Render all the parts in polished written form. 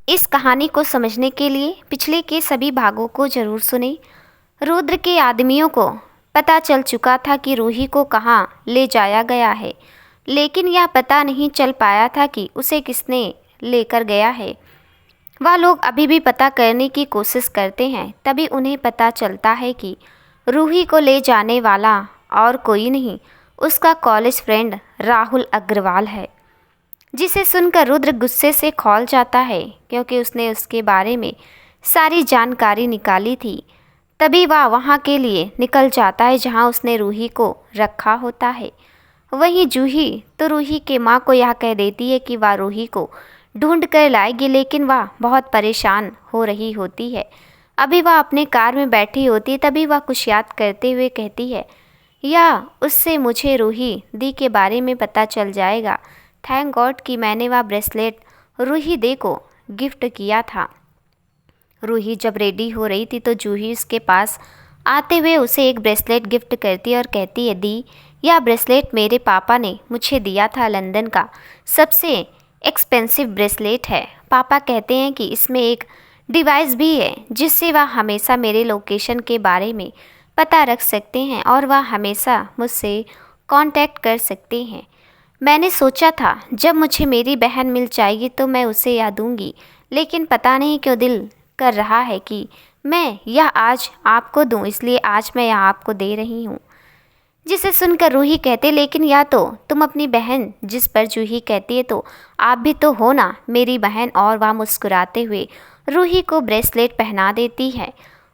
इस कहानी को समझने के लिए पिछले के सभी भागों को जरूर सुने। रुद्र के आदमियों को पता चल चुका था कि रूही को कहाँ ले जाया गया है, लेकिन यह पता नहीं चल पाया था कि उसे किसने लेकर गया है। वह लोग अभी भी पता करने की कोशिश करते हैं। तभी उन्हें पता चलता है कि रूही को ले जाने वाला और कोई नहीं, उसका कॉलेज फ्रेंड राहुल अग्रवाल है, जिसे सुनकर रुद्र गुस्से से खौल जाता है क्योंकि उसने उसके बारे में सारी जानकारी निकाली थी। तभी वह वहाँ के लिए निकल जाता है जहाँ उसने रूही को रखा होता है। वहीं जूही तो रूही के माँ को यह कह देती है कि वह रूही को ढूंढ कर लाएगी, लेकिन वह बहुत परेशान हो रही होती है। अभी वह अपने कार में बैठी होती है। तभी वह कुछ याद करते हुए कहती है, या उससे मुझे रूही दी के बारे में पता चल जाएगा। थैंक गॉड कि मैंने वह ब्रेसलेट रूही दे को गिफ्ट किया था। रूही जब रेडी हो रही थी तो जूही उसके पास आते हुए उसे एक ब्रेसलेट गिफ्ट करती है और कहती है, दी, यह ब्रेसलेट मेरे पापा ने मुझे दिया था। लंदन का सबसे एक्सपेंसिव ब्रेसलेट है। पापा कहते हैं कि इसमें एक डिवाइस भी है जिससे वह हमेशा मेरे लोकेशन के बारे में पता रख सकते हैं और वह हमेशा मुझसे कांटेक्ट कर सकते हैं। मैंने सोचा था जब मुझे मेरी बहन मिल जाएगी तो मैं उसे यह दूंगी, लेकिन पता नहीं क्यों दिल कर रहा है कि मैं यह आज आपको दूं, इसलिए आज मैं यह आपको दे रही हूँ। जिसे सुनकर रूही कहते, लेकिन या तो तुम अपनी बहन, जिस पर जूही कहती है, तो आप भी तो हो ना मेरी बहन। और वह मुस्कुराते हुए रूही को ब्रेसलेट पहना देती है।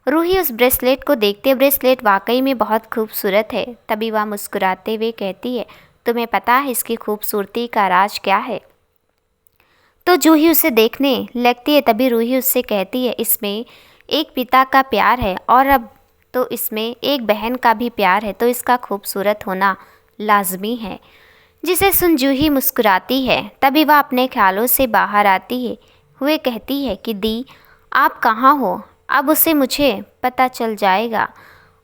रूही उस ब्रेसलेट को देखते, ब्रेसलेट वाकई में बहुत खूबसूरत है। तभी वह मुस्कुराते हुए कहती है, तुम्हें पता है इसकी खूबसूरती का राज क्या है? तो जूही उसे देखने लगती है। तभी रूही उससे कहती है, इसमें एक पिता का प्यार है और अब तो इसमें एक बहन का भी प्यार है, तो इसका खूबसूरत होना लाजमी है। जिसे सुन जूही मुस्कुराती है। तभी वह अपने ख्यालों से बाहर आती है हुए कहती है कि दी, आप कहाँ हो? अब उसे मुझे पता चल जाएगा।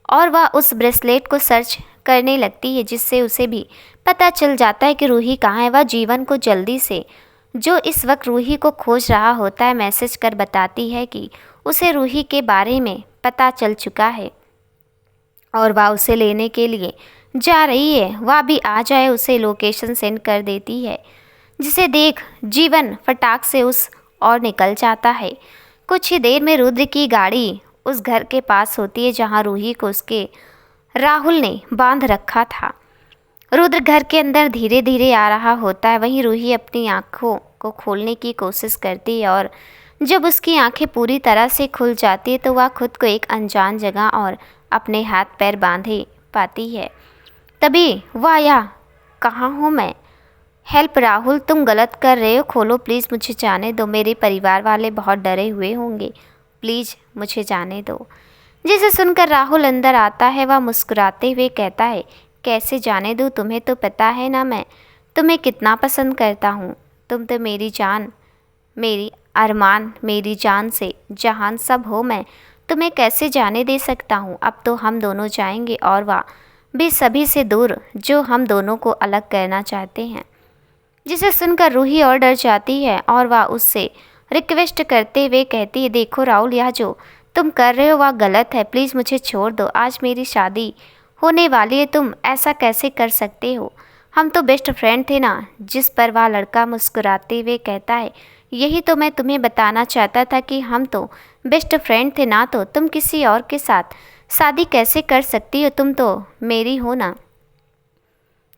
और वह उस ब्रेसलेट को सर्च करने लगती है, जिससे उसे भी पता चल जाता है कि रूही कहाँ है। वह जीवन को जल्दी से, जो इस वक्त रूही को खोज रहा होता है, मैसेज कर बताती है कि उसे रूही के बारे में पता चल चुका है और वह उसे लेने के लिए जा रही है। वह भी आ जाए, उसे लोकेशन सेंड कर देती है, जिसे देख जीवन फटाक से उस और निकल जाता है। कुछ ही देर में रुद्र की गाड़ी उस घर के पास होती है जहाँ रूही को उसके राहुल ने बांध रखा था। रुद्र घर के अंदर धीरे धीरे आ रहा होता है। वहीं रूही अपनी आँखों को खोलने की कोशिश करती है और जब उसकी आंखें पूरी तरह से खुल जाती है तो वह खुद को एक अनजान जगह और अपने हाथ पैर बांधे पाती है। तभी वह, या कहाँ हूँ मैं? हेल्प राहुल, तुम गलत कर रहे हो, खोलो प्लीज़, मुझे जाने दो। मेरे परिवार वाले बहुत डरे हुए होंगे, प्लीज़ मुझे जाने दो। जिसे सुनकर राहुल अंदर आता है। वह मुस्कुराते हुए कहता है, कैसे जाने दूँ? तुम्हें तो पता है ना मैं तुम्हें कितना पसंद करता हूँ। तुम तो मेरी जान, मेरी अरमान, मेरी जान से जहान सब हो। मैं तुम्हें कैसे जाने दे सकता हूँ? अब तो हम दोनों जाएंगे और वह भी सभी से दूर जो हम दोनों को अलग करना चाहते हैं। जिसे सुनकर रूही और डर जाती है और वह उससे रिक्वेस्ट करते हुए कहती है, देखो राहुल, यह जो तुम कर रहे हो वह गलत है, प्लीज़ मुझे छोड़ दो। आज मेरी शादी होने वाली है, तुम ऐसा कैसे कर सकते हो? हम तो बेस्ट फ्रेंड थे ना। जिस पर वह लड़का मुस्कुराते हुए कहता है, यही तो मैं तुम्हें बताना चाहता था कि हम तो बेस्ट फ्रेंड थे ना, तो तुम किसी और के साथ शादी कैसे कर सकती हो? तुम तो मेरी हो ना।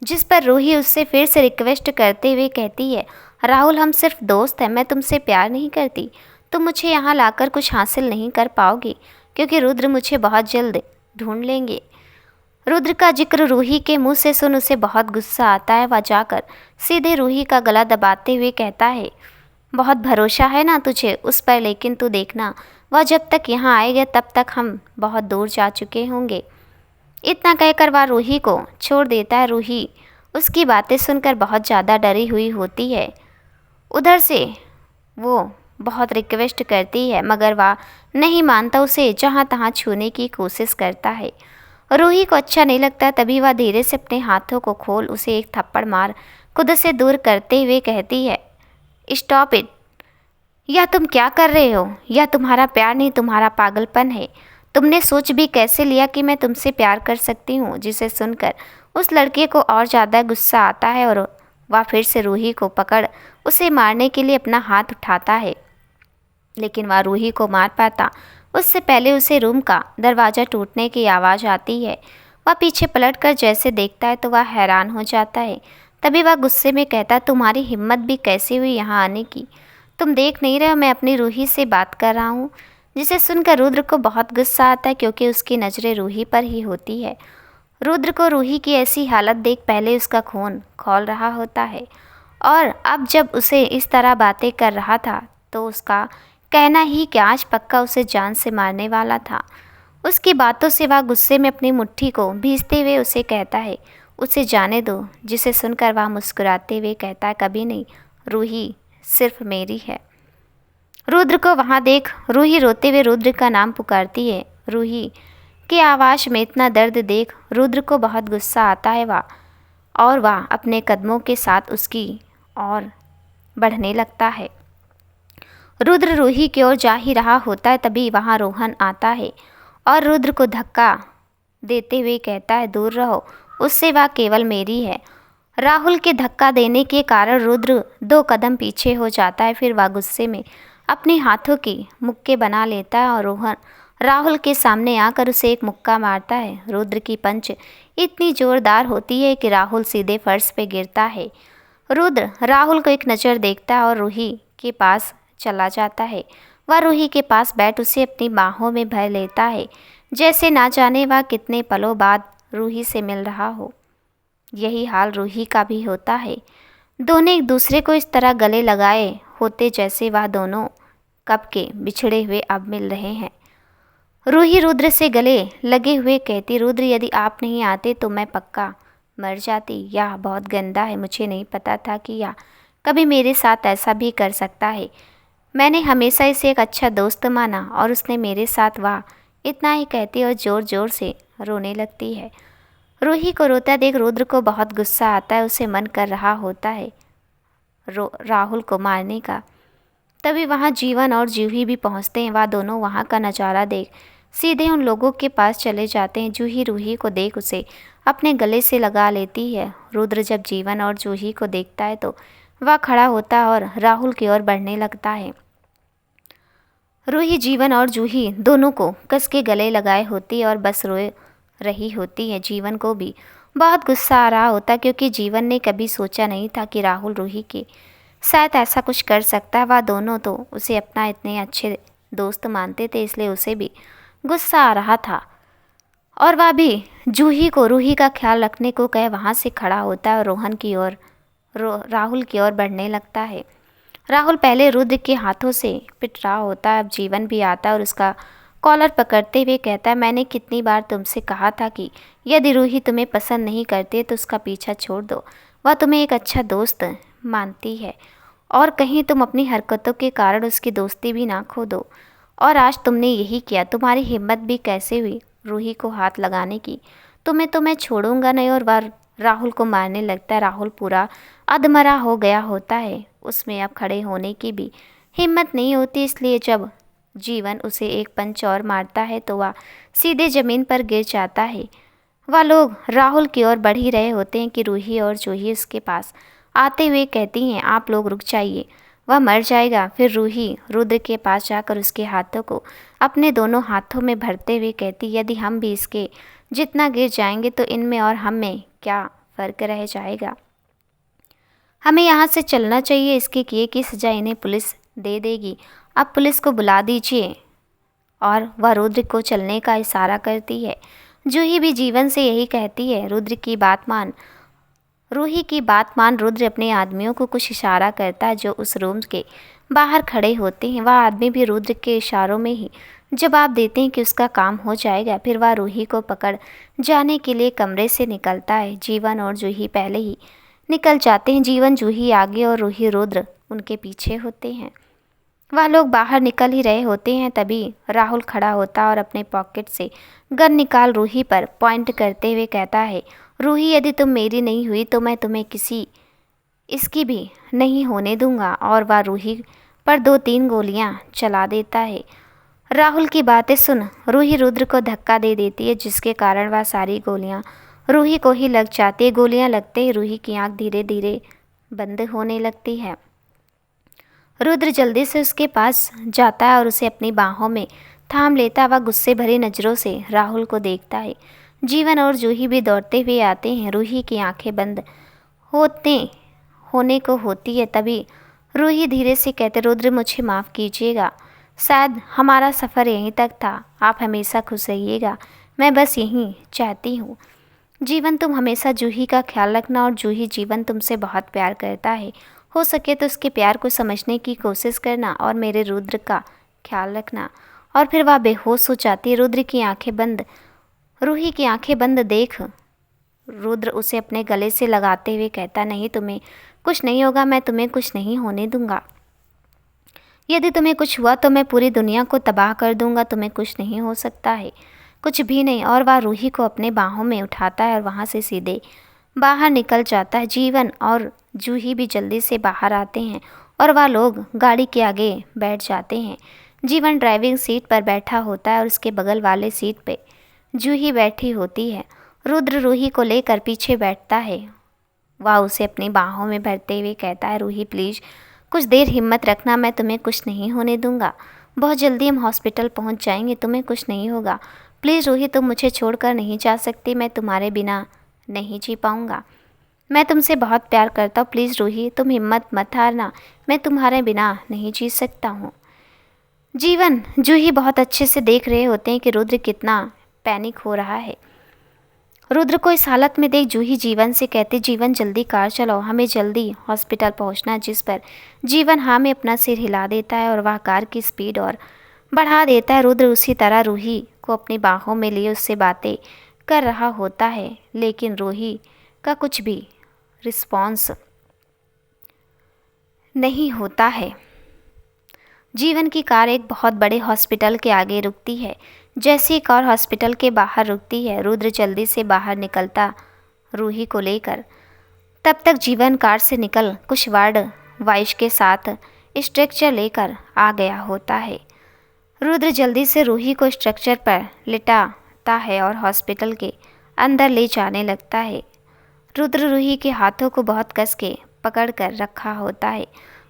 जिस पर रूही उससे फिर से रिक्वेस्ट करते हुए कहती है, राहुल, हम सिर्फ दोस्त हैं, मैं तुमसे प्यार नहीं करती। तुम मुझे यहाँ लाकर कुछ हासिल नहीं कर पाओगी क्योंकि रुद्र मुझे बहुत जल्द ढूंढ लेंगे। रुद्र का जिक्र रूही के मुंह से सुन उसे बहुत गुस्सा आता है। वह जाकर सीधे रूही का गला दबाते हुए कहता है, बहुत भरोसा है ना तुझे उस पर, लेकिन तू देखना, वह जब तक यहाँ आएगा तब तक हम बहुत दूर जा चुके होंगे। इतना कहकर वह रूही को छोड़ देता है। रूही उसकी बातें सुनकर बहुत ज़्यादा डरी हुई होती है। उधर से वो बहुत रिक्वेस्ट करती है मगर वह नहीं मानता, उसे जहाँ तहाँ छूने की कोशिश करता है। रूही को अच्छा नहीं लगता। तभी वह धीरे से अपने हाथों को खोल उसे एक थप्पड़ मार खुद से दूर करते हुए कहती है, स्टॉप इट। यह तुम क्या कर रहे हो? यह तुम्हारा प्यार नहीं, तुम्हारा पागलपन है। तुमने सोच भी कैसे लिया कि मैं तुमसे प्यार कर सकती हूँ? जिसे सुनकर उस लड़के को और ज़्यादा गुस्सा आता है और वह फिर से रूही को पकड़ उसे मारने के लिए अपना हाथ उठाता है, लेकिन वह रूही को मार पाता उससे पहले उसे रूम का दरवाज़ा टूटने की आवाज़ आती है। वह पीछे पलटकर जैसे देखता है तो वह हैरान हो जाता है। तभी वह गुस्से में कहता, तुम्हारी हिम्मत भी कैसी हुई यहाँ आने की? तुम देख नहीं रहे हो मैं अपनी रूही से बात कर रहा हूँ? जिसे सुनकर रुद्र को बहुत गुस्सा आता है, क्योंकि उसकी नज़रें रूही पर ही होती है। रुद्र को रूही की ऐसी हालत देख पहले उसका खून खौल रहा होता है, और अब जब उसे इस तरह बातें कर रहा था तो उसका कहना ही कि आज पक्का उसे जान से मारने वाला था। उसकी बातों से वह गुस्से में अपनी मुट्ठी को भींचते हुए उसे कहता है, उसे जाने दो। जिसे सुनकर वह मुस्कुराते हुए कहता है, कभी नहीं, रूही सिर्फ मेरी है। रुद्र को वहाँ देख रूही रोते हुए रुद्र का नाम पुकारती है। रूही की आवाज़ में इतना दर्द देख रुद्र को बहुत गुस्सा आता है और वह अपने कदमों के साथ उसकी ओर बढ़ने लगता है। रुद्र रूही की ओर जा ही रहा होता है, तभी वहाँ रोहन आता है और रुद्र को धक्का देते हुए कहता है, दूर रहो उससे, वह केवल मेरी है। राहुल के धक्का देने के कारण रुद्र 2 कदम पीछे हो जाता है। फिर वह गुस्से में अपने हाथों की मुक्के बना लेता है और रोहन राहुल के सामने आकर उसे एक मुक्का मारता है। रुद्र की पंच इतनी जोरदार होती है कि राहुल सीधे फर्श पे गिरता है। रुद्र राहुल को एक नज़र देखता है और रूही के पास चला जाता है। वह रूही के पास बैठ उसे अपनी बाहों में भर लेता है, जैसे ना जाने वह कितने पलों बाद रूही से मिल रहा हो। यही हाल रूही का भी होता है। दोनों एक दूसरे को इस तरह गले लगाए होते जैसे वह दोनों कब के बिछड़े हुए अब मिल रहे हैं। रूही रुद्र से गले लगे हुए कहती, रुद्र यदि आप नहीं आते तो मैं पक्का मर जाती। यह बहुत गंदा है, मुझे नहीं पता था कि यह कभी मेरे साथ ऐसा भी कर सकता है। मैंने हमेशा इसे एक अच्छा दोस्त माना और उसने मेरे साथ वाह। इतना ही कहती और ज़ोर ज़ोर से रोने लगती है। रूही को रोता देख रुद्र को बहुत गुस्सा आता है। उसे मन कर रहा होता है राहुल को मारने का। तभी वहाँ जीवन और जूही भी पहुँचते हैं। वह दोनों वहाँ का नज़ारा देख सीधे उन लोगों के पास चले जाते हैं। जूही रूही को देख उसे अपने गले से लगा लेती है। रुद्र जब जीवन और जूही को देखता है तो वह खड़ा होता है और राहुल की ओर बढ़ने लगता है। रूही जीवन और जूही दोनों को कस के गले लगाए होती है और बस रोए रही होती है। जीवन को भी बहुत गुस्सा आ रहा होता, क्योंकि जीवन ने कभी सोचा नहीं था कि राहुल रूही के शायद ऐसा कुछ कर सकता है। वह दोनों तो उसे अपना इतने अच्छे दोस्त मानते थे, इसलिए उसे भी गुस्सा आ रहा था और वह भी जूही को रूही का ख्याल रखने को कह वहाँ से खड़ा होता है और रोहन की ओर राहुल की ओर बढ़ने लगता है। राहुल पहले रुद्र के हाथों से पिट रहा होता है। अब जीवन भी आता है और उसका कॉलर पकड़ते हुए कहता है, मैंने कितनी बार तुमसे कहा था कि यदि रूही तुम्हें पसंद नहीं करती तो उसका पीछा छोड़ दो। वह तुम्हें एक अच्छा दोस्त मानती है और कहीं तुम अपनी हरकतों के कारण उसकी दोस्ती भी ना खो दो। और आज तुमने यही किया। तुम्हारी हिम्मत भी कैसे हुई रूही को हाथ लगाने की? तुम्हें तो मैं छोड़ूंगा नहीं। और वह राहुल को मारने लगता है। राहुल पूरा अधमरा हो गया होता है। उसमें अब खड़े होने की भी हिम्मत नहीं होती, इसलिए जब जीवन उसे एक पंच और मारता है तो वह सीधे ज़मीन पर गिर जाता है। वह लोग राहुल की ओर बढ़ ही रहे होते हैं कि रूही और जूही उसके पास आते हुए कहती हैं, आप लोग रुक जाइए, वह मर जाएगा। फिर रूही रुद्र के पास जाकर उसके हाथों को अपने दोनों हाथों में भरते हुए कहती, यदि हम भी इसके जितना गिर जाएंगे तो इनमें और हम में क्या फ़र्क रह जाएगा? हमें यहाँ से चलना चाहिए। इसके किए की सज़ा इन्हें पुलिस दे देगी। अब पुलिस को बुला दीजिए। और वह रुद्र को चलने का इशारा करती है। जूही भी जीवन से यही कहती है। रुद्र की बात मान रूही की बात मान रुद्र अपने आदमियों को कुछ इशारा करता है जो उस रूम के बाहर खड़े होते हैं। वह आदमी भी रुद्र के इशारों में ही जवाब देते हैं कि उसका काम हो जाएगा। फिर वह रूही को पकड़ जाने के लिए कमरे से निकलता है। जीवन और जूही पहले ही निकल जाते हैं। जीवन जूही आगे और रूही रुद्र उनके पीछे होते हैं। वह लोग बाहर निकल ही रहे होते हैं, तभी राहुल खड़ा होता और अपने पॉकेट से गन निकाल रूही पर पॉइंट करते हुए कहता है, रूही यदि तुम मेरी नहीं हुई तो मैं तुम्हें किसी इसकी भी नहीं होने दूंगा। और वह रूही पर 2-3 गोलियां चला देता है। राहुल की बातें सुन रूही रुद्र को धक्का दे देती है, जिसके कारण वह सारी गोलियां रूही को ही लग जाती है। गोलियां लगते ही रूही की आंख धीरे धीरे बंद होने लगती है। रुद्र जल्दी से उसके पास जाता है और उसे अपनी बाहों में थाम लेता। वह गुस्से भरी नज़रों से राहुल को देखता है। जीवन और जूही भी दौड़ते हुए आते हैं। रूही की आंखें बंद होने को होती है। तभी रूही धीरे से कहते, रुद्र मुझे माफ़ कीजिएगा, शायद हमारा सफ़र यहीं तक था। आप हमेशा खुश रहिएगा, मैं बस यही चाहती हूँ। जीवन तुम हमेशा जूही का ख्याल रखना, और जूही जीवन तुमसे बहुत प्यार करता है। हो सके तो उसके प्यार को समझने की कोशिश करना और मेरे रुद्र का ख्याल रखना। और फिर वह बेहोश हो जाती है। रुद्र की आंखें बंद रूही की आंखें बंद देख रुद्र उसे अपने गले से लगाते हुए कहता, नहीं, तुम्हें कुछ नहीं होगा, मैं तुम्हें कुछ नहीं होने दूंगा। यदि तुम्हें कुछ हुआ तो मैं पूरी दुनिया को तबाह कर दूंगा। तुम्हें कुछ नहीं हो सकता है, कुछ भी नहीं। और वह रूही को अपने बाहों में उठाता है और वहाँ से सीधे बाहर निकल जाता है। जीवन और जूही भी जल्दी से बाहर आते हैं और वह लोग गाड़ी के आगे बैठ जाते हैं। जीवन ड्राइविंग सीट पर बैठा होता है और उसके बगल वाले सीट पे जूही बैठी होती है। रुद्र रूही को लेकर पीछे बैठता है। वह उसे अपनी बाहों में भरते हुए कहता है, रूही प्लीज़ कुछ देर हिम्मत रखना, मैं तुम्हें कुछ नहीं होने दूंगा। बहुत जल्दी हम हॉस्पिटल पहुंच जाएंगे, तुम्हें कुछ नहीं होगा। प्लीज़ रूही, तुम मुझे छोड़कर नहीं जा सकती, मैं तुम्हारे बिना नहीं जी पाऊंगा। मैं तुमसे बहुत प्यार करता हूँ, प्लीज़ रूही तुम हिम्मत मत हारना, मैं तुम्हारे बिना नहीं जी सकता हूँ। जीवन जूही बहुत अच्छे से देख रहे होते हैं कि रुद्र कितना पैनिक हो रहा है। रुद्र को इस हालत में देख जूही जीवन से कहती, जीवन जल्दी कार चलाओ, हमें जल्दी हॉस्पिटल पहुंचना। जिस पर जीवन हाँ में अपना सिर हिला देता है और वह कार की स्पीड और बढ़ा देता है। रुद्र उसी तरह रूही को अपनी बाहों में लिए उससे बातें कर रहा होता है, लेकिन रूही का कुछ भी रिस्पॉन्स नहीं होता है। जीवन की कार एक बहुत बड़े हॉस्पिटल के आगे रुकती है। जैसे ही कार हॉस्पिटल के बाहर रुकती है, रुद्र जल्दी से बाहर निकलता रूही को लेकर। तब तक जीवन कार से निकल कुछ वार्ड वाइज के साथ स्ट्रक्चर लेकर आ गया होता है। रुद्र जल्दी से रूही को स्ट्रक्चर पर लिटाता है और हॉस्पिटल के अंदर ले जाने लगता है। रुद्र रूही के हाथों को बहुत कस के पकड़ कर रखा होता है।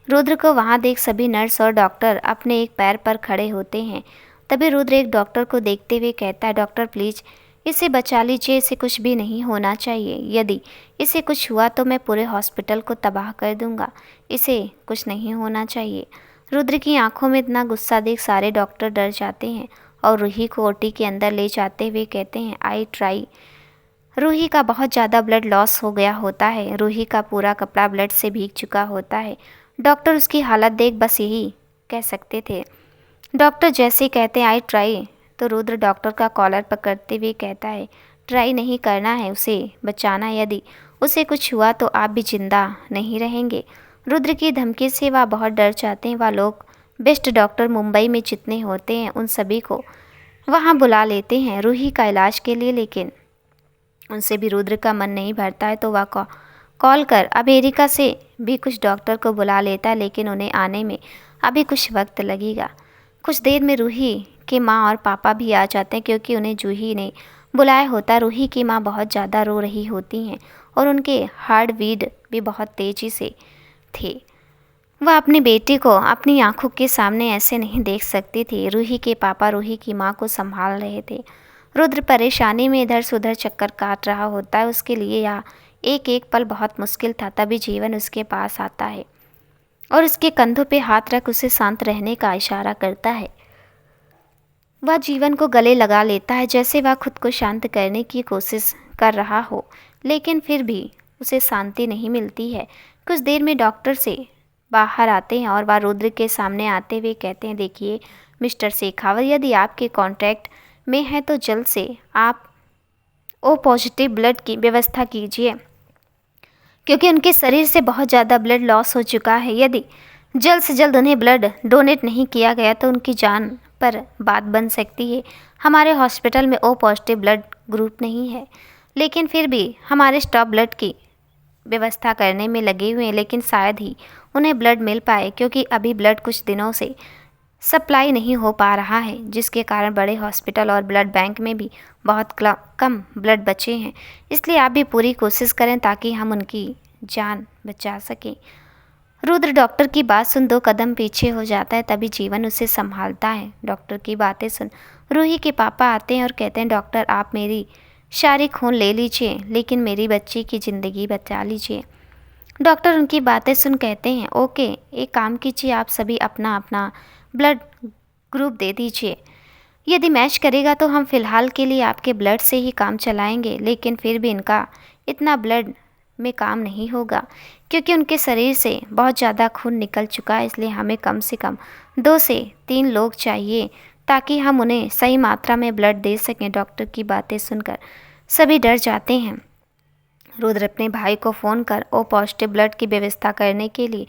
रुद्र को वहाँ देख सभी नर्स और डॉक्टर अपने एक पैर पर खड़े होते हैं। तभी रुद्र एक डॉक्टर को देखते हुए कहता है, डॉक्टर प्लीज़ इसे बचा लीजिए, इसे कुछ भी नहीं होना चाहिए। यदि इसे कुछ हुआ तो मैं पूरे हॉस्पिटल को तबाह कर दूंगा, इसे कुछ नहीं होना चाहिए। रुद्र की आंखों में इतना गुस्सा देख सारे डॉक्टर डर जाते हैं और रूही को ओटी के अंदर ले जाते हुए कहते हैं, आई ट्राई। रूही का बहुत ज़्यादा ब्लड लॉस हो गया होता है। रूही का पूरा कपड़ा ब्लड से भीग चुका होता है। डॉक्टर उसकी हालत देख बस यही कह सकते थे। डॉक्टर जैसे कहते हैं आई ट्राई, तो रुद्र डॉक्टर का कॉलर पकड़ते हुए कहता है, ट्राई नहीं करना है, उसे बचाना। यदि उसे कुछ हुआ तो आप भी जिंदा नहीं रहेंगे। रुद्र की धमकी से वह बहुत डर जाते हैं। वह लोग बेस्ट डॉक्टर मुंबई में जितने होते हैं उन सभी को वहाँ बुला लेते हैं रूही का इलाज के लिए, लेकिन उनसे भी रुद्र का मन नहीं भरता है। तो वह कॉल कर अमेरिका से भी कुछ डॉक्टर को बुला लेता है, लेकिन उन्हें आने में अभी कुछ वक्त लगेगा। कुछ देर में रूही के माँ और पापा भी आ जाते हैं, क्योंकि उन्हें जूही ने बुलाया होता है। रूही की माँ बहुत ज़्यादा रो रही होती हैं और उनके हार्ट बीट भी बहुत तेज़ी से थे। वह अपनी बेटी को अपनी आंखों के सामने ऐसे नहीं देख सकती थी। रूही के पापा रूही की माँ को संभाल रहे थे। रुद्र परेशानी में इधर से उधर चक्कर काट रहा होता है। उसके लिए यह एक एक पल बहुत मुश्किल था। तभी जीवन उसके पास आता है और उसके कंधों पे हाथ रख उसे शांत रहने का इशारा करता है। वह जीवन को गले लगा लेता है, जैसे वह खुद को शांत करने की कोशिश कर रहा हो, लेकिन फिर भी उसे शांति नहीं मिलती है। कुछ देर में डॉक्टर से बाहर आते हैं और वह रुद्र के सामने आते हुए कहते हैं, देखिए मिस्टर शेखावत, यदि आपके कॉन्ट्रैक्ट में है तो जल्द से आप ओ पॉजिटिव ब्लड की व्यवस्था कीजिए, क्योंकि उनके शरीर से बहुत ज़्यादा ब्लड लॉस हो चुका है। यदि जल्द से जल्द उन्हें ब्लड डोनेट नहीं किया गया तो उनकी जान पर बात बन सकती है। हमारे हॉस्पिटल में ओ पॉजिटिव ब्लड ग्रुप नहीं है, लेकिन फिर भी हमारे स्टॉप ब्लड की व्यवस्था करने में लगे हुए हैं, लेकिन शायद ही उन्हें ब्लड मिल पाए, क्योंकि अभी ब्लड कुछ दिनों से सप्लाई नहीं हो पा रहा है, जिसके कारण बड़े हॉस्पिटल और ब्लड बैंक में भी बहुत कम ब्लड बचे हैं। इसलिए आप भी पूरी कोशिश करें ताकि हम उनकी जान बचा सकें। रुद्र डॉक्टर की बात सुन 2 कदम पीछे हो जाता है। तभी जीवन उसे संभालता है। डॉक्टर की बातें सुन रूही के पापा आते हैं और कहते हैं, डॉक्टर आप मेरी सारी खून ले लीजिए, लेकिन मेरी बच्ची की ज़िंदगी बचा लीजिए। डॉक्टर उनकी बातें सुन कहते हैं, ओके, एक काम कीजिए, आप सभी अपना अपना ब्लड ग्रुप दे दीजिए। यदि मैच करेगा तो हम फ़िलहाल के लिए आपके ब्लड से ही काम चलाएंगे, लेकिन फिर भी इनका इतना ब्लड में काम नहीं होगा, क्योंकि उनके शरीर से बहुत ज़्यादा खून निकल चुका है। इसलिए हमें कम से कम 2 से 3 लोग चाहिए ताकि हम उन्हें सही मात्रा में ब्लड दे सकें। डॉक्टर की बातें सुनकर सभी डर जाते हैं। रुद्र अपने भाई को फ़ोन कर ओ पॉजिटिव ब्लड की व्यवस्था करने के लिए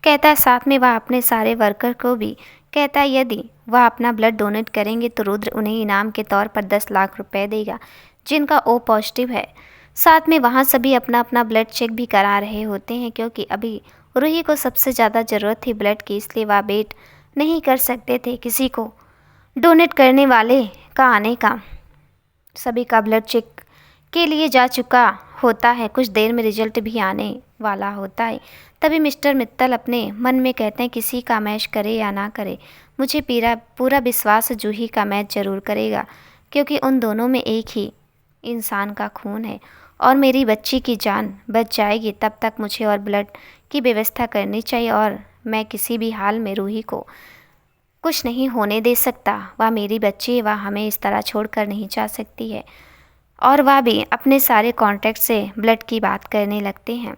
कहता है। साथ में वह अपने सारे वर्कर को भी कहता है, यदि वह अपना ब्लड डोनेट करेंगे तो रुद्र उन्हें इनाम के तौर पर 10 लाख रुपए देगा, जिनका ओ पॉजिटिव है। साथ में वहाँ सभी अपना अपना ब्लड चेक भी करा रहे होते हैं, क्योंकि अभी रूही को सबसे ज़्यादा ज़रूरत थी ब्लड की, इसलिए वह वेट नहीं कर सकते थे किसी को डोनेट करने वाले का आने का। सभी का ब्लड चेक के लिए जा चुका होता है। कुछ देर में रिजल्ट भी आने वाला होता है। तभी मिस्टर मित्तल अपने मन में कहते हैं, किसी का मैच करे या ना करे, मुझे पूरा विश्वास जूही का मैच ज़रूर करेगा, क्योंकि उन दोनों में एक ही इंसान का खून है और मेरी बच्ची की जान बच जाएगी। तब तक मुझे और ब्लड की व्यवस्था करनी चाहिए और मैं किसी भी हाल में रूही को कुछ नहीं होने दे सकता। वह मेरी बच्ची है, वह हमें इस तरह छोड़कर नहीं जा सकती है। और वह भी अपने सारे कॉन्टैक्ट से ब्लड की बात करने लगते हैं।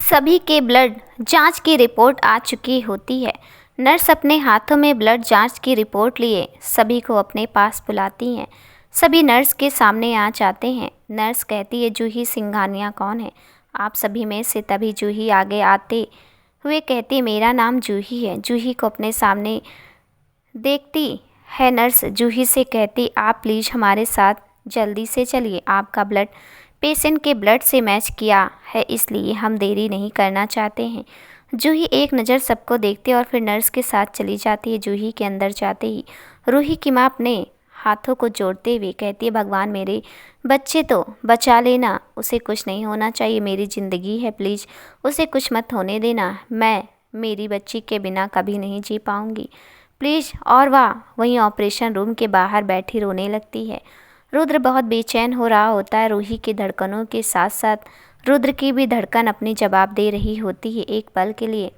सभी के ब्लड जांच की रिपोर्ट आ चुकी होती है। नर्स अपने हाथों में ब्लड जांच की रिपोर्ट लिए सभी को अपने पास बुलाती हैं। सभी नर्स के सामने आ जाते हैं। नर्स कहती है, जूही सिंघानिया कौन है आप सभी में से? तभी जूही आगे आते हुए कहती है, मेरा नाम जूही है। जूही को अपने सामने देखती है नर्स जूही से कहती, आप प्लीज़ हमारे साथ जल्दी से चलिए, आपका ब्लड पेशेंट के ब्लड से मैच किया है, इसलिए हम देरी नहीं करना चाहते हैं। जूही एक नज़र सबको देखती है और फिर नर्स के साथ चली जाती है। जूही के अंदर जाते ही रूही की माँ अपने हाथों को जोड़ते हुए कहती है, भगवान मेरे बच्चे तो बचा लेना, उसे कुछ नहीं होना चाहिए, मेरी ज़िंदगी है, प्लीज़ उसे कुछ मत होने देना, मैं मेरी बच्ची के बिना कभी नहीं जी पाऊँगी, प्लीज़। और वह वहीं ऑपरेशन रूम के बाहर बैठी रोने लगती है। रुद्र बहुत बेचैन हो रहा होता है। रूही की धड़कनों के साथ साथ रुद्र की भी धड़कन अपनी जवाब दे रही होती है। एक पल के लिए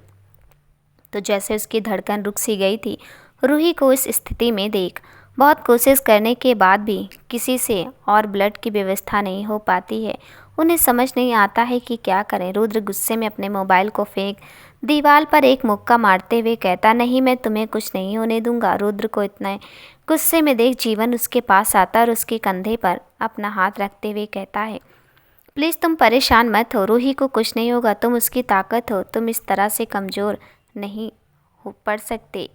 तो जैसे उसकी धड़कन रुक सी गई थी। रूही को इस स्थिति में देख बहुत कोशिश करने के बाद भी किसी से और ब्लड की व्यवस्था नहीं हो पाती है। उन्हें समझ नहीं आता है कि क्या करें। रुद्र गुस्से में अपने मोबाइल को फेंक दीवार पर एक मुक्का मारते हुए कहता, नहीं, मैं तुम्हें कुछ नहीं होने दूंगा। रुद्र को इतना गुस्से में देख जीवन उसके पास आता और उसके कंधे पर अपना हाथ रखते हुए कहता है, प्लीज़ तुम परेशान मत हो, रूही को कुछ नहीं होगा, तुम उसकी ताकत हो, तुम इस तरह से कमज़ोर नहीं हो पड़ सकते।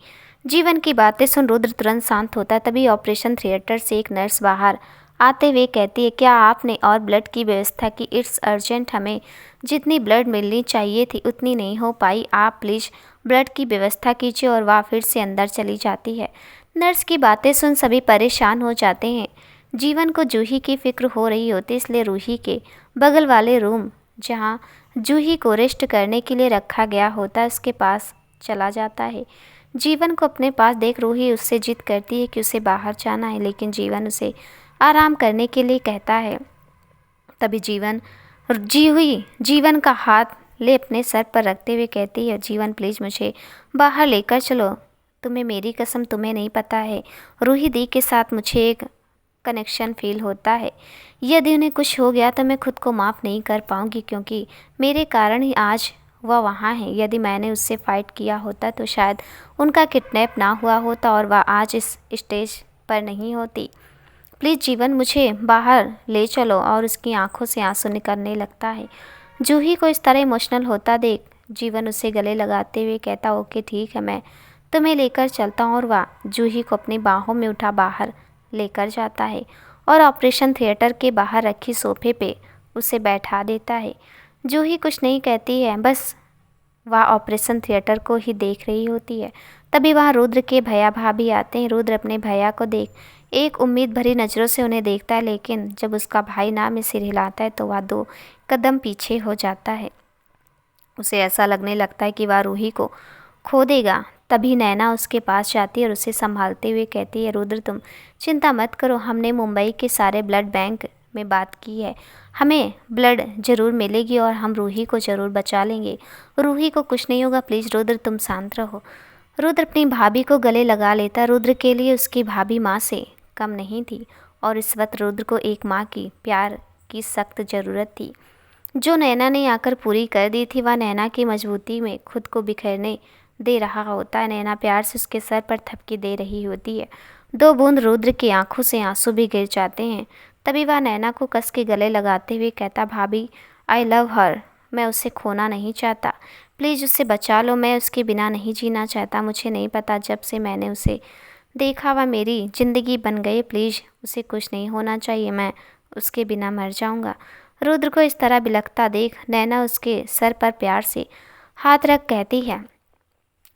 जीवन की बातें सुन रुद्र तुरंत शांत होता है। तभी ऑपरेशन थिएटर से एक नर्स बाहर आते हुए कहती है, क्या आपने और ब्लड की व्यवस्था की? इट्स अर्जेंट, हमें जितनी ब्लड मिलनी चाहिए थी उतनी नहीं हो पाई, आप प्लीज़ ब्लड की व्यवस्था कीजिए। और वह फिर से अंदर चली जाती है। नर्स की बातें सुन सभी परेशान हो जाते हैं। जीवन को जूही की फ़िक्र हो रही होती, इसलिए रूही के बगल वाले रूम जहाँ जूही को रेस्ट करने के लिए रखा गया होता है उसके पास चला जाता है। जीवन को अपने पास देख रूही उससे जिद करती है कि उसे बाहर जाना है, लेकिन जीवन उसे आराम करने के लिए कहता है। तभी जीवन का हाथ ले अपने सर पर रखते हुए कहती है, जीवन प्लीज़ मुझे बाहर लेकर चलो, तुम्हें मेरी कसम, तुम्हें नहीं पता है रूही दी के साथ मुझे एक कनेक्शन फील होता है। यदि उन्हें कुछ हो गया तो मैं खुद को माफ़ नहीं कर पाऊँगी, क्योंकि मेरे कारण ही आज वह वहाँ है। यदि मैंने उससे फ़ाइट किया होता तो शायद उनका किडनैप ना हुआ होता और वह आज इस स्टेज पर नहीं होती। प्लीज़ जीवन मुझे बाहर ले चलो। और उसकी आंखों से आंसू निकलने लगता है। जूही को इस तरह इमोशनल होता देख जीवन उसे गले लगाते हुए कहता, ओके ठीक है, मैं तुम्हें लेकर चलता हूँ। और वह जूही को अपनी बाहों में उठा बाहर लेकर जाता है और ऑपरेशन थिएटर के बाहर रखी सोफे पे उसे बैठा देता है। जूही कुछ नहीं कहती है, बस वह ऑपरेशन थिएटर को ही देख रही होती है। तभी वहाँ रुद्र के भैया भाभी आते हैं। रुद्र अपने भैया को देख एक उम्मीद भरी नज़रों से उन्हें देखता है, लेकिन जब उसका भाई नाम में सिर हिलाता है तो वह 2 कदम पीछे हो जाता है। उसे ऐसा लगने लगता है कि वह रूही को खो देगा। तभी नैना उसके पास जाती है और उसे संभालते हुए कहती है, रुद्र तुम चिंता मत करो, हमने मुंबई के सारे ब्लड बैंक में बात की है, हमें ब्लड ज़रूर मिलेगी और हम रूही को ज़रूर बचा लेंगे। रूही को कुछ नहीं होगा, प्लीज़ रुद्र तुम शांत रहो। रुद्र अपनी भाभी को गले लगा लेता। रुद्र के लिए उसकी भाभी माँ से कम नहीं थी और इस वक्त रुद्र को एक माँ की प्यार की सख्त ज़रूरत थी, जो नैना ने आकर पूरी कर दी थी। वह नैना की मजबूती में खुद को बिखरने दे रहा होता है। नैना प्यार से उसके सर पर थपकी दे रही होती है। 2 बूंद रुद्र की आंखों से आंसू भी गिर जाते हैं। तभी वह नैना को कस के गले लगाते हुए कहता, भाभी आई लव हर, मैं उसे खोना नहीं चाहता, प्लीज़ उसे बचा लो, मैं उसके बिना नहीं जीना चाहता। मुझे नहीं पता, जब से मैंने उसे देखा वह मेरी ज़िंदगी बन गई, प्लीज़ उसे कुछ नहीं होना चाहिए, मैं उसके बिना मर जाऊंगा। रुद्र को इस तरह बिलखता देख नैना उसके सर पर प्यार से हाथ रख कहती है,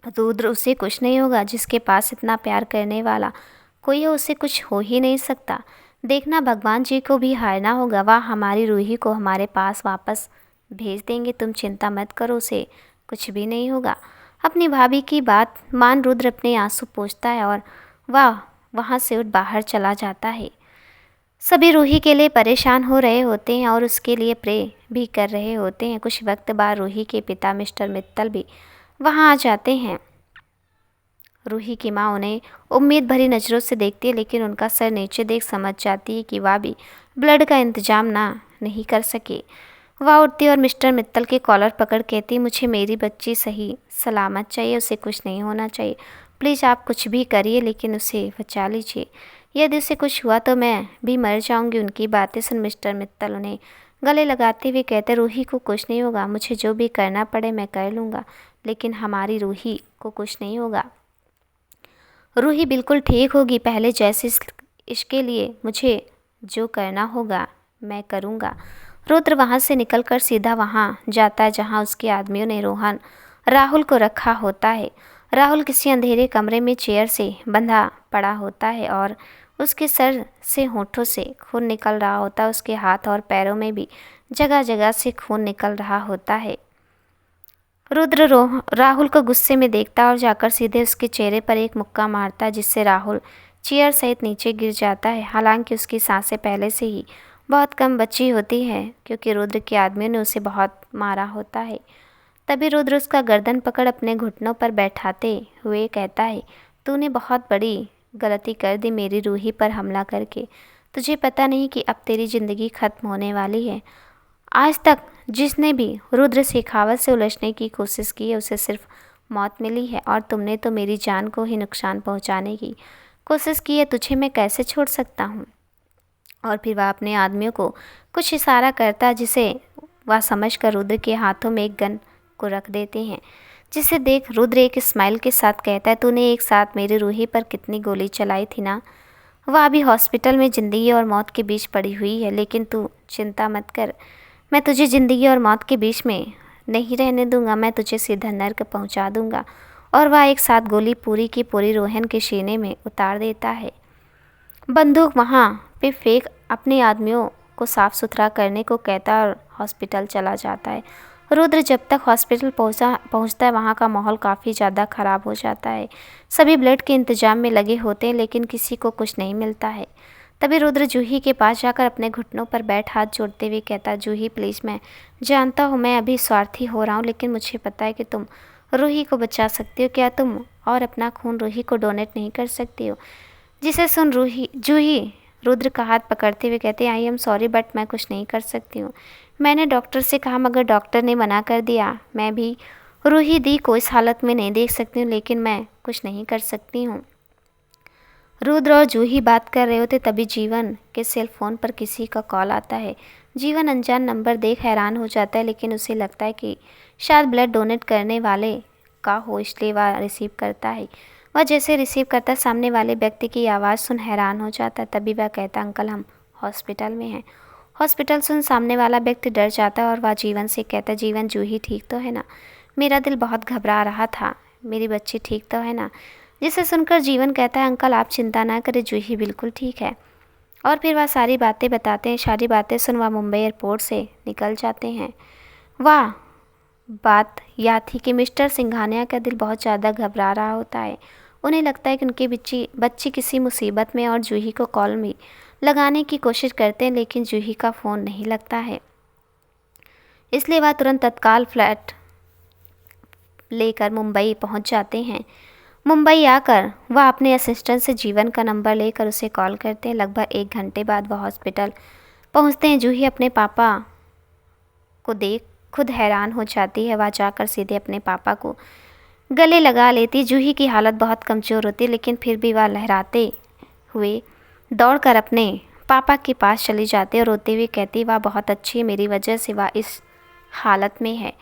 रुद्र उसे कुछ नहीं होगा, जिसके पास इतना प्यार करने वाला कोई हो उसे कुछ हो ही नहीं सकता। देखना भगवान जी को भी हारना होगा, वह हमारी रूही को हमारे पास वापस भेज देंगे, तुम चिंता मत करो, उसे कुछ भी नहीं होगा। अपनी भाभी की बात मान रुद्र अपने आंसू पोंछता है और वह वहाँ से उठ बाहर चला जाता है। सभी रूही के लिए परेशान हो रहे होते हैं और उसके लिए प्रे भी कर रहे होते हैं। कुछ वक्त बाद रूही के पिता मिस्टर मित्तल भी वहाँ आ जाते हैं। रूही की माँ उन्हें उम्मीद भरी नज़रों से देखती है, लेकिन उनका सर नीचे देख समझ जाती है कि वह भी ब्लड का इंतजाम नहीं कर सके। वह उठती और मिस्टर मित्तल के कॉलर पकड़ कहती, मुझे मेरी बच्ची सही सलामत चाहिए, उसे कुछ नहीं होना चाहिए, प्लीज़ आप कुछ भी करिए लेकिन उसे बचा लीजिए, यदि उसे कुछ हुआ तो मैं भी मर जाऊंगी। उनकी बातें सुन मिस्टर मित्तल उन्हें गले लगाते हुए कहते, रूही को कुछ नहीं होगा, मुझे जो भी करना पड़े मैं कर लूँगा, लेकिन हमारी रूही को कुछ नहीं होगा। रूही बिल्कुल ठीक होगी, पहले जैसे इसके लिए मुझे जो करना होगा मैं करूँगा। रुद्र वहाँ से निकलकर सीधा वहाँ जाता है जहाँ उसके आदमियों ने रोहन राहुल को रखा होता है। राहुल किसी अंधेरे कमरे में चेयर से बंधा पड़ा होता है और उसके सर से होठों से खून निकल रहा होता है। उसके हाथ और पैरों में भी जगह जगह से खून निकल रहा होता है। रुद्र राहुल को गुस्से में देखता और जाकर सीधे उसके चेहरे पर एक मुक्का मारता है, जिससे राहुल चेयर सहित नीचे गिर जाता है। हालांकि उसकी सांसें पहले से ही बहुत कम बची होती है, क्योंकि रुद्र के आदमियों ने उसे बहुत मारा होता है। तभी रुद्र उसका गर्दन पकड़ अपने घुटनों पर बैठाते हुए कहता है, तूने बहुत बड़ी गलती कर दी मेरी रूही पर हमला करके। तुझे पता नहीं कि अब तेरी ज़िंदगी ख़त्म होने वाली है। आज तक जिसने भी रुद्र शेखावत से उलझने की कोशिश की है उसे सिर्फ मौत मिली है, और तुमने तो मेरी जान को ही नुकसान पहुंचाने की कोशिश की है। तुझे मैं कैसे छोड़ सकता हूं? और फिर वह अपने आदमियों को कुछ इशारा करता, जिसे वह समझकर रुद्र के हाथों में एक गन को रख देते हैं, जिसे देख रुद्र एक स्माइल के साथ कहता है, तूने एक साथ मेरी रूही पर कितनी गोली चलाई थी ना। वह अभी हॉस्पिटल में ज़िंदगी और मौत के बीच पड़ी हुई है, लेकिन तू चिंता मत कर, मैं तुझे ज़िंदगी और मौत के बीच में नहीं रहने दूंगा, मैं तुझे सीधा नर्क पहुंचा दूंगा। और वह एक साथ गोली पूरी की पूरी रोहन के सीने में उतार देता है। बंदूक वहाँ पे फेंक अपने आदमियों को साफ़ सुथरा करने को कहता और हॉस्पिटल चला जाता है। रुद्र जब तक हॉस्पिटल पहुँचता है वहाँ का माहौल काफ़ी ज़्यादा ख़राब हो जाता है। सभी ब्लड के इंतजाम में लगे होते हैं, लेकिन किसी को कुछ नहीं मिलता है। तभी रुद्र जूही के पास जाकर अपने घुटनों पर बैठ हाथ जोड़ते हुए कहता, जूही प्लीज़, मैं जानता हूँ मैं अभी स्वार्थी हो रहा हूँ, लेकिन मुझे पता है कि तुम रूही को बचा सकती हो। क्या तुम और अपना खून रूही को डोनेट नहीं कर सकती हो? जिसे सुन जूही रुद्र का हाथ पकड़ते हुए कहते, आई एम सॉरी बट मैं कुछ नहीं कर सकती हूँ। मैंने डॉक्टर से कहा, मगर डॉक्टर ने मना कर दिया। मैं भी रूही दी को इस हालत में नहीं देख सकती हूँ, लेकिन मैं कुछ नहीं कर सकती हूँ। रुद्र और जूही बात कर रहे होते तभी जीवन के सेल फोन पर किसी का कॉल आता है। जीवन अनजान नंबर देख हैरान हो जाता है, लेकिन उसे लगता है कि शायद ब्लड डोनेट करने वाले का हो, इसलिए वह रिसीव करता है। वह जैसे रिसीव करता सामने वाले व्यक्ति की आवाज़ सुन हैरान हो जाता है। तभी वह कहता, अंकल हम हॉस्पिटल में हैं। हॉस्पिटल सुन सामने वाला व्यक्ति डर जाता है और वह जीवन से कहता है, जीवन जूही ठीक तो है ना? मेरा दिल बहुत घबरा रहा था, मेरी बच्ची ठीक तो है ना? जिसे सुनकर जीवन कहता है, अंकल आप चिंता ना करें, जूही बिल्कुल ठीक है। और फिर वह सारी बातें बताते हैं। सारी बातें सुन वह मुंबई एयरपोर्ट से निकल जाते हैं। वाह, बात यह थी कि मिस्टर सिंघानिया का दिल बहुत ज़्यादा घबरा रहा होता है। उन्हें लगता है कि उनकी बच्ची किसी मुसीबत में, और जूही को कॉल में लगाने की कोशिश करते हैं, लेकिन जूही का फ़ोन नहीं लगता है। इसलिए वह तुरंत तत्काल फ्लैट लेकर मुंबई पहुंच जाते हैं। मुंबई आकर वह अपने असिस्टेंट से जीवन का नंबर लेकर उसे कॉल करते हैं। लगभग 1 घंटे बाद वह हॉस्पिटल पहुंचते हैं। जूही अपने पापा को देख खुद हैरान हो जाती है। वह जाकर सीधे अपने पापा को गले लगा लेती। जूही की हालत बहुत कमज़ोर होती है, लेकिन फिर भी वह लहराते हुए दौड़कर अपने पापा के पास चली जाती और रोते हुए कहती, वह बहुत अच्छी है, मेरी वजह से वह इस हालत में है।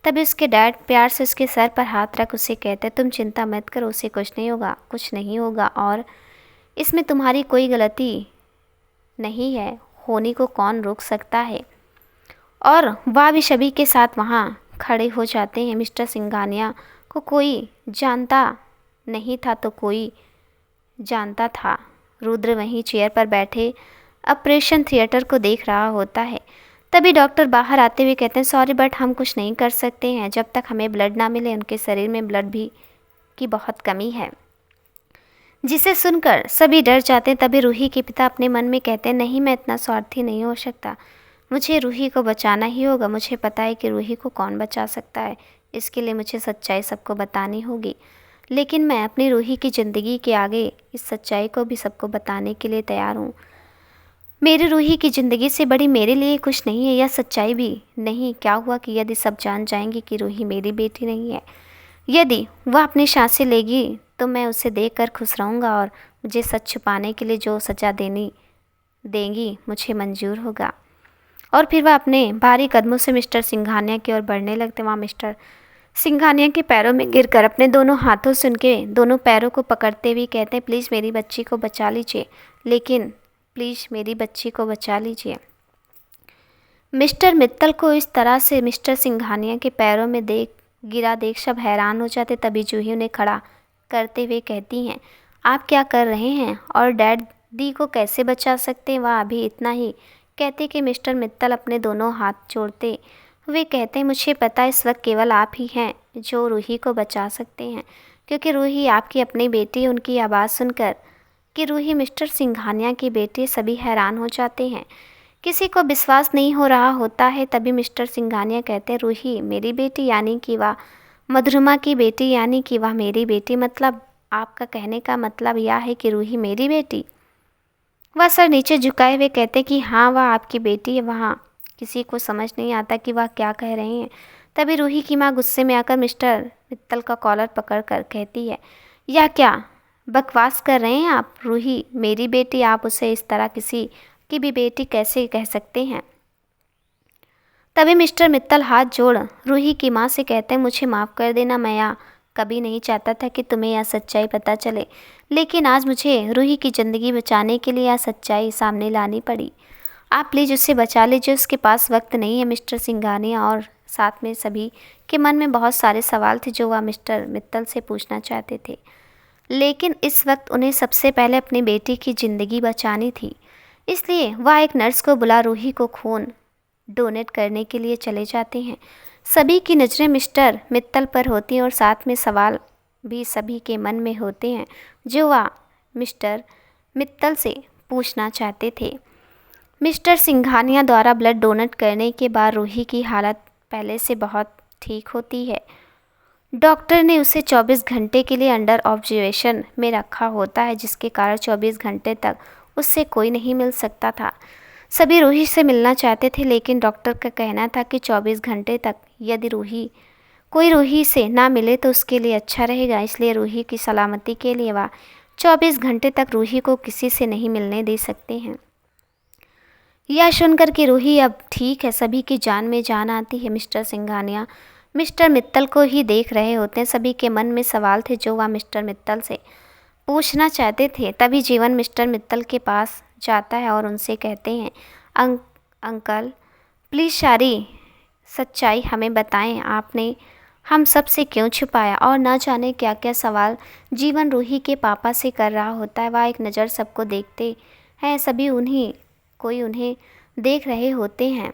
तभी उसके डैड प्यार से उसके सर पर हाथ रख उसे कहते, तुम चिंता मत करो, उसे कुछ नहीं होगा, कुछ नहीं होगा, और इसमें तुम्हारी कोई गलती नहीं है, होने को कौन रोक सकता है। और वह भी सभी के साथ वहाँ खड़े हो जाते हैं। मिस्टर सिंघानिया को कोई जानता नहीं था तो कोई जानता था। रुद्र वहीं चेयर पर बैठे ऑपरेशन थिएटर को देख रहा होता है। तभी डॉक्टर बाहर आते हुए कहते हैं, सॉरी बट हम कुछ नहीं कर सकते हैं, जब तक हमें ब्लड ना मिले। उनके शरीर में ब्लड भी की बहुत कमी है। जिसे सुनकर सभी डर जाते हैं। तभी रूही के पिता अपने मन में कहते हैं, नहीं, मैं इतना स्वार्थी नहीं हो सकता, मुझे रूही को बचाना ही होगा। मुझे पता है कि रूही को कौन बचा सकता है, इसके लिए मुझे सच्चाई सबको बतानी होगी। लेकिन मैं अपनी रूही की ज़िंदगी के आगे इस सच्चाई को भी सबको बताने के लिए तैयार हूँ। मेरी रूही की ज़िंदगी से बड़ी मेरे लिए कुछ नहीं है, यह सच्चाई भी नहीं। क्या हुआ कि यदि सब जान जाएंगे कि रूही मेरी बेटी नहीं है, यदि वह अपनी सांसें लेगी तो मैं उसे देखकर खुश रहूँगा, और मुझे सच छुपाने के लिए जो सज़ा देंगी मुझे मंजूर होगा। और फिर वह अपने भारी कदमों से मिस्टर सिंघानिया की ओर बढ़ने लगते। वहाँ मिस्टर सिंघानिया के पैरों में गिरकर अपने दोनों हाथों से उनके दोनों पैरों को पकड़ते हुए कहते हैं, प्लीज़ मेरी बच्ची को बचा लीजिए, लेकिन प्लीज़ मेरी बच्ची को बचा लीजिए। मिस्टर मित्तल को इस तरह से मिस्टर सिंघानिया के पैरों में गिरा देख सब हैरान हो जाते। तभी जूही उन्हें खड़ा करते हुए कहती हैं, आप क्या कर रहे हैं और डैडी को कैसे बचा सकते हैं। वह अभी इतना ही कहते कि मिस्टर मित्तल अपने दोनों हाथ जोड़ते हुए कहते हैं, मुझे पता है इस वक्त केवल आप ही हैं जो रूही को बचा सकते हैं, क्योंकि रूही आपकी अपनी बेटी है। उनकी आवाज़ सुनकर कि रूही मिस्टर सिंघानिया की बेटी, सभी हैरान हो जाते हैं। किसी को विश्वास नहीं हो रहा होता है। तभी मिस्टर सिंघानिया कहते हैं, रूही मेरी बेटी यानी कि वह मधुरमा की बेटी, यानी कि वह मेरी बेटी, मतलब आपका कहने का मतलब यह है कि रूही मेरी बेटी। वह सर नीचे झुकाए हुए कहते कि हाँ, वह आपकी बेटी है। वहाँ किसी को समझ नहीं आता कि वह क्या कह रहे हैं। तभी रूही की माँ गुस्से में आकर मिस्टर मित्तल का कॉलर पकड़कर कहती है, यह क्या बकवास कर रहे हैं आप। रूही मेरी बेटी, आप उसे इस तरह किसी की भी बेटी कैसे कह सकते हैं। तभी मिस्टर मित्तल हाथ जोड़ रूही की माँ से कहते हैं, मुझे माफ़ कर देना, मैं यह कभी नहीं चाहता था कि तुम्हें यह सच्चाई पता चले, लेकिन आज मुझे रूही की ज़िंदगी बचाने के लिए यह सच्चाई सामने लानी पड़ी। आप प्लीज़ उसे बचा लीजिए, उसके पास वक्त नहीं है। मिस्टर सिंघानिया और साथ में सभी के मन में बहुत सारे सवाल थे जो वह मिस्टर मित्तल से पूछना चाहते थे, लेकिन इस वक्त उन्हें सबसे पहले अपनी बेटी की ज़िंदगी बचानी थी। इसलिए वह एक नर्स को बुला रूही को खून डोनेट करने के लिए चले जाते हैं। सभी की नज़रें मिस्टर मित्तल पर होती हैं और साथ में सवाल भी सभी के मन में होते हैं जो वह मिस्टर मित्तल से पूछना चाहते थे। मिस्टर सिंघानिया द्वारा ब्लड डोनेट करने के बाद रूही की हालत पहले से बहुत ठीक होती है। डॉक्टर ने उसे 24 घंटे के लिए अंडर ऑब्जर्वेशन में रखा होता है, जिसके कारण 24 घंटे तक उससे कोई नहीं मिल सकता था। सभी रूही से मिलना चाहते थे, लेकिन डॉक्टर का कहना था कि 24 घंटे तक यदि कोई रूही से ना मिले तो उसके लिए अच्छा रहेगा। इसलिए रूही की सलामती के लिए वह 24 घंटे तक रूही को किसी से नहीं मिलने दे सकते हैं। यह सुनकर कि रूही अब ठीक है, सभी की जान में जान आती है। मिस्टर सिंघानिया मिस्टर मित्तल को ही देख रहे होते हैं। सभी के मन में सवाल थे जो वह मिस्टर मित्तल से पूछना चाहते थे। तभी जीवन मिस्टर मित्तल के पास जाता है और उनसे कहते हैं, अंकल प्लीज़ सारी सच्चाई हमें बताएं, आपने हम सब से क्यों छुपाया? और ना जाने क्या क्या सवाल जीवन रूही के पापा से कर रहा होता है। वह एक नज़र सबको देखते हैं, सभी उन्हें देख रहे होते हैं।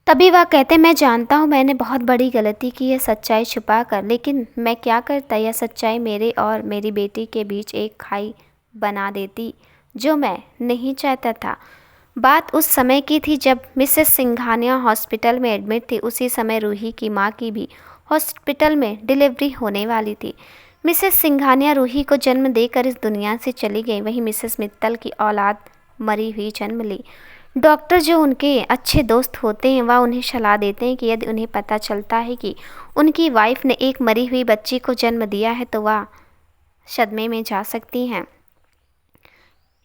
तभी वह कहते, मैं जानता हूँ मैंने बहुत बड़ी गलती की है सच्चाई छुपा कर, लेकिन मैं क्या करता, यह सच्चाई मेरे और मेरी बेटी के बीच एक खाई बना देती जो मैं नहीं चाहता था। बात उस समय की थी जब मिसेस सिंघानिया हॉस्पिटल में एडमिट थी। उसी समय रूही की माँ की भी हॉस्पिटल में डिलीवरी होने वाली थी। मिसेस सिंघानिया रूही को जन्म देकर इस दुनिया से चली गई। वहीं मिसेस मित्तल की औलाद मरी हुई जन्म ली। डॉक्टर जो उनके अच्छे दोस्त होते हैं वह उन्हें सलाह देते हैं कि यदि उन्हें पता चलता है कि उनकी वाइफ ने एक मरी हुई बच्ची को जन्म दिया है तो वह सदमे में जा सकती हैं।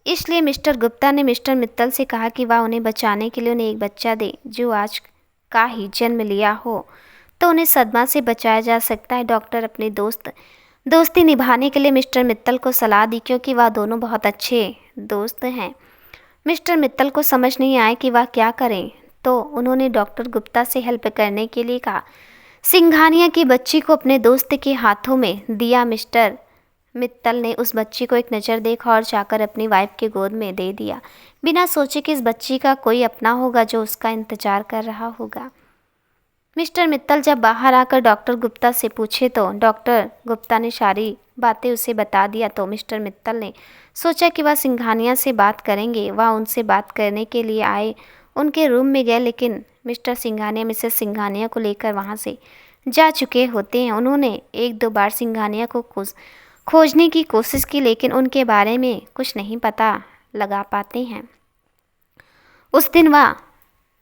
इसलिए मिस्टर गुप्ता ने मिस्टर मित्तल से कहा कि वह उन्हें बचाने के लिए उन्हें एक बच्चा दे जो आज का ही जन्म लिया हो, तो उन्हें सदमा से बचाया जा सकता है। डॉक्टर अपनी दोस्ती निभाने के लिए मिस्टर मित्तल को सलाह दी, क्योंकि वह दोनों बहुत अच्छे दोस्त हैं। मिस्टर मित्तल को समझ नहीं आया कि वह क्या करें, तो उन्होंने डॉक्टर गुप्ता से हेल्प करने के लिए कहा। सिंघानिया की बच्ची को अपने दोस्त के हाथों में दिया। मिस्टर मित्तल ने उस बच्ची को एक नज़र देखा और जाकर अपनी वाइफ के गोद में दे दिया, बिना सोचे कि इस बच्ची का कोई अपना होगा जो उसका इंतज़ार कर रहा होगा। मिस्टर मित्तल जब बाहर आकर डॉक्टर गुप्ता से पूछे तो डॉक्टर गुप्ता ने सारी बातें उसे बता दिया। तो मिस्टर मित्तल ने सोचा कि वह सिंघानिया से बात करेंगे। वह उनसे बात करने के लिए आए, उनके रूम में गए, लेकिन मिस्टर सिंघानिया मिसेस सिंघानिया को लेकर वहाँ से जा चुके होते हैं। उन्होंने एक दो बार सिंघानिया को खोजने की कोशिश की, लेकिन उनके बारे में कुछ नहीं पता लगा पाते हैं। उस दिन वह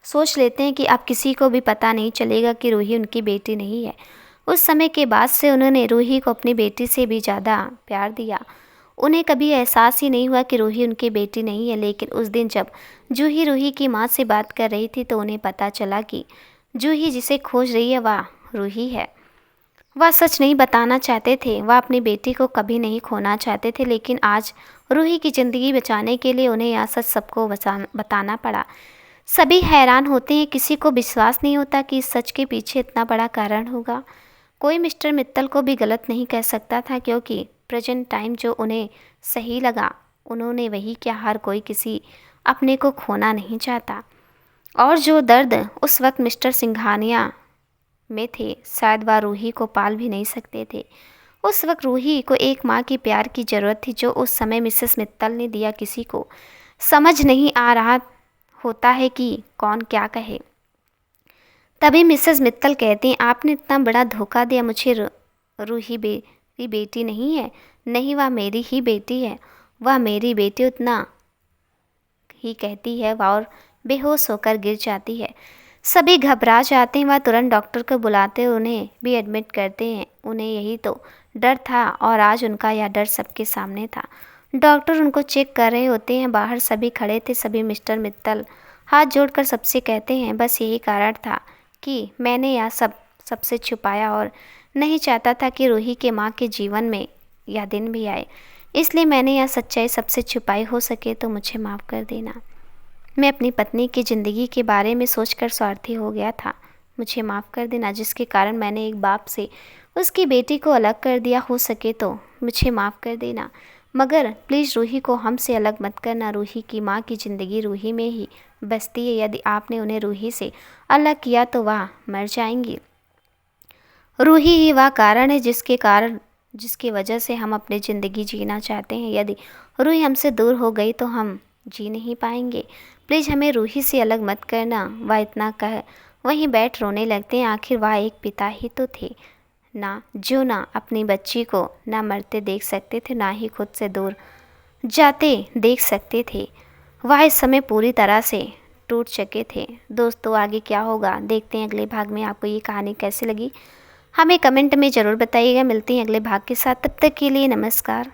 सोच लेते हैं कि अब किसी को भी पता नहीं चलेगा कि रूही उनकी बेटी नहीं है। उस समय के बाद से उन्होंने रूही को अपनी बेटी से भी ज़्यादा प्यार दिया। उन्हें कभी एहसास ही नहीं हुआ कि रूही उनकी बेटी नहीं है। लेकिन उस दिन जब जूही रूही की माँ से बात कर रही थी तो उन्हें पता चला कि जूही जिसे खोज रही है वह रूही है। वह सच नहीं बताना चाहते थे, वह अपनी बेटी को कभी नहीं खोना चाहते थे, लेकिन आज रूही की ज़िंदगी बचाने के लिए उन्हें यह सच सबको बताना पड़ा। सभी हैरान होते हैं, किसी को विश्वास नहीं होता कि इस सच के पीछे इतना बड़ा कारण होगा। कोई मिस्टर मित्तल को भी गलत नहीं कह सकता था, क्योंकि प्रेजेंट टाइम जो उन्हें सही लगा उन्होंने वही किया। हर कोई किसी अपने को खोना नहीं चाहता। और जो दर्द उस वक्त मिस्टर सिंघानिया में थे, शायद वह रूही को पाल भी नहीं सकते थे। उस वक्त रूही को एक माँ की प्यार की ज़रूरत थी, जो उस समय मिसेस मित्तल ने दिया। किसी को समझ नहीं आ रहा होता है कि कौन क्या कहे। तभी मिसेस मित्तल कहती हैं, आपने इतना बड़ा धोखा दिया मुझे। रूही मेरी बेटी नहीं है। नहीं, वह मेरी ही बेटी है। वह मेरी बेटी उतना ही कहती है और बेहोश होकर गिर जाती है। सभी घबरा जाते हैं। वह तुरंत डॉक्टर को बुलाते हैं, उन्हें भी एडमिट करते हैं। उन्हें यही तो डर था और आज उनका यह डर सबके सामने था। डॉक्टर उनको चेक कर रहे होते हैं। बाहर सभी खड़े थे। सभी मिस्टर मित्तल हाथ जोड़कर सबसे कहते हैं, बस यही कारण था कि मैंने यह सबसे छुपाया और नहीं चाहता था कि रूही के माँ के जीवन में यह दिन भी आए। इसलिए मैंने यह सच्चाई सबसे छुपाई। हो सके तो मुझे माफ़ कर देना। मैं अपनी पत्नी की ज़िंदगी के बारे में सोचकर स्वार्थी हो गया था। मुझे माफ़ कर देना, जिसके कारण मैंने एक बाप से उसकी बेटी को अलग कर दिया। हो सके तो मुझे माफ़ कर देना, मगर प्लीज़ रूही को हमसे अलग मत करना। रूही की माँ की ज़िंदगी रूही में ही बसती है। यदि आपने उन्हें रूही से अलग किया तो वह मर जाएंगी। रूही ही वह कारण है जिसकी वजह से हम अपनी ज़िंदगी जीना चाहते हैं। यदि रूही हमसे दूर हो गई तो हम जी नहीं पाएंगे। प्लीज़ हमें रूही से अलग मत करना। वह इतना कह वहीं बैठ रोने लगते हैं। आखिर वह एक पिता ही तो थे ना, जो ना अपनी बच्ची को ना मरते देख सकते थे, ना ही खुद से दूर जाते देख सकते थे। वह इस समय पूरी तरह से टूट चुके थे। दोस्तों, आगे क्या होगा देखते हैं अगले भाग में। आपको ये कहानी कैसी लगी हमें कमेंट में ज़रूर बताइएगा। मिलते हैं अगले भाग के साथ, तब तक के लिए नमस्कार।